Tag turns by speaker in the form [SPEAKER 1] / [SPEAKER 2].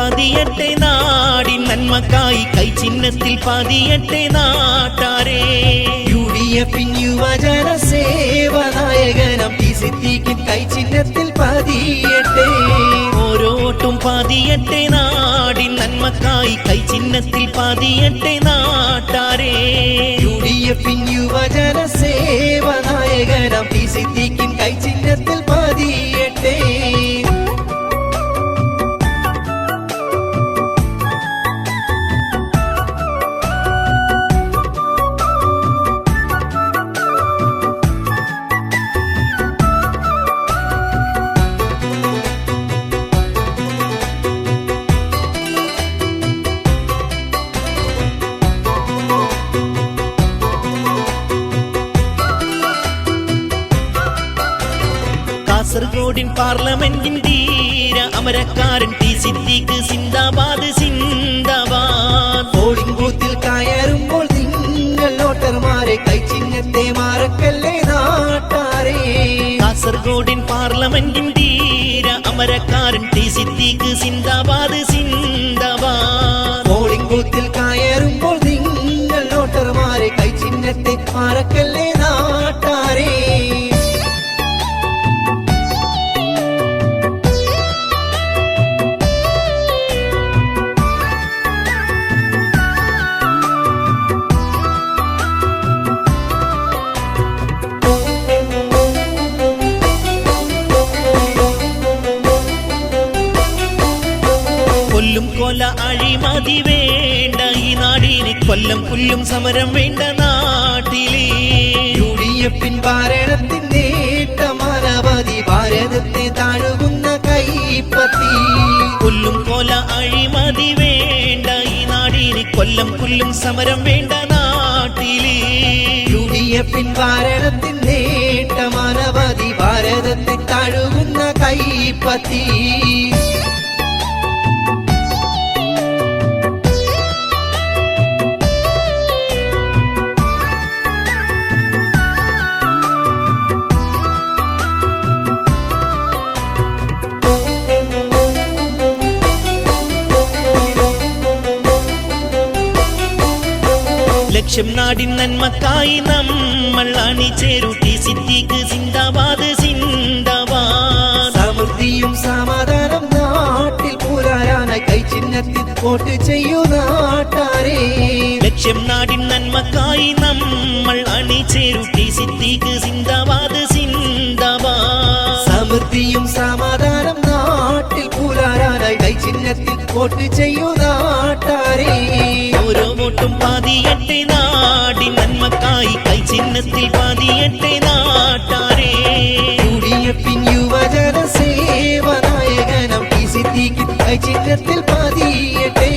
[SPEAKER 1] പതിയട്ടെ നാടിൻ നന്മക്കായി കൈചിഹ്നത്തിൽ പതിയട്ടെ നാട്ടാരേ.
[SPEAKER 2] UDFിൻ യുവജന സേവനായകനം സിദ്ദീഖിൻ കൈചിഹ്നത്തിൽ പതിയട്ടെ.
[SPEAKER 1] ഓരോ വോട്ടും പതിയട്ടെ നാടിൻ നന്മക്കായി കൈചിഹ്നത്തിൽ പതിയട്ടെ നാട്ടാരേ.
[SPEAKER 2] UDFിൻ യുവജന സേവനായകനം സിദ്ദീഖിൻ കൈചിഹ്നത്തിൽ പതിയട്ടെ.
[SPEAKER 1] കാസർഗോഡിൻ പാർലമെന്റിൻ ധീര അമരക്കാരൻ സിദ്ദീഖ് സിന്ദാബാദ് സിന്ദാബാദ്.
[SPEAKER 2] പോളിംഗ് ബൂത്തിൽ കയറുമ്പോൾ നിങ്ങൾ വോട്ടർമാരെ കൈചിഹ്നത്തെ മറക്കല്ലേ നാട്ടാരേ.
[SPEAKER 1] കാസർഗോഡിൻ പാർലമെന്റിൻ ധീര അമരക്കാരൻ സിദ്ദീഖ് സിന്ദാബാദ് സിന്ദാബാദ്.
[SPEAKER 2] പോളിംഗ് ബൂത്തിൽ കയറുമ്പോൾ നിങ്ങൾ വോട്ടർമാരെ കൈചിഹ്നത്തെ മറക്കല്ലേ നാട്ടാരേ.
[SPEAKER 1] കൊല്ലും കൊല അഴിമതി വേണ്ട ഈ നാടിന്, കൊല്ലം പുല്ലും സമരം വേണ്ട നാട്ടിലെ.
[SPEAKER 2] UDFിൻ ഭരണത്തിൻ നേട്ടമനവധി ഭാരതത്തെ താഴുകുന്ന കൈപ്പത്തി.
[SPEAKER 1] കൊല്ലും കൊല അഴിമതി വേണ്ട ഈ നാടിന്, കൊല്ലം പുല്ലും സമരം വേണ്ട നാട്ടിലെ.
[SPEAKER 2] UDFിൻ ഭരണത്തിൻ നേട്ടമനവധി ഭാരതത്തെ താഴുകുന്ന കൈപ്പത്തി.
[SPEAKER 1] ലക്ഷ്യം നാടിൻ നന്മക്കായി നമ്മൾ അണിചേരൂ സിദ്ദീഖ് സിന്ദാബാദ് സിന്ദാബാദ്.
[SPEAKER 2] സമൃദ്ധിയും സമാധാനം നാട്ടിൽ പുലരാനായി കൈചിഹ്നത്തിൽ വോട്ട് ചെയ്യൂ നാട്ടാരേ.
[SPEAKER 1] ലക്ഷ്യം നാടിൻ നന്മക്കായി നമ്മൾ അണിചേരൂ സിദ്ദീഖ് സിന്ദാബാദ് സിന്ദാബാദ്.
[SPEAKER 2] സമൃദ്ധിയും സമാധാനം നാട്ടിൽ പുലരാനായി കൈചിഹ്നത്തിൽ വോട്ട് ചെയ്യൂ നാട്ടാരേ.
[SPEAKER 1] ഓരോ വോട്ടും പതിയട്ടെ നാടിൻ നന്മക്കായി കൈചിഹ്നത്തിൽ പതിയട്ടെ നാട്ടാരേ.
[SPEAKER 2] UDFിൻ യുവജന സേവനായകനം സിദ്ദീഖിൻ കൈചിഹ്നത്തിൽ പതിയട്ടെ.